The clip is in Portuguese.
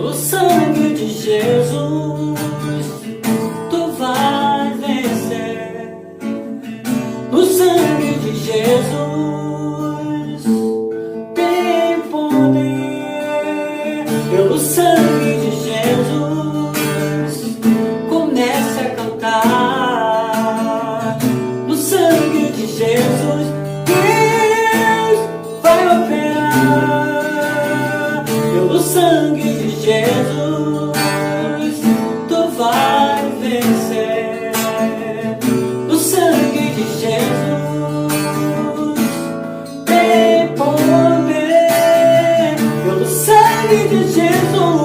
O sangue de Jesus, tu vais vencer. O sangue de Jesus tem poder. Pelo sangue de Jesus, comece a cantar. No sangue de Jesus, Deus vai operar. Pelo sangue de Jesus, tu vai vencer. O sangue de Jesus tem poder. Pelo sangue de Jesus.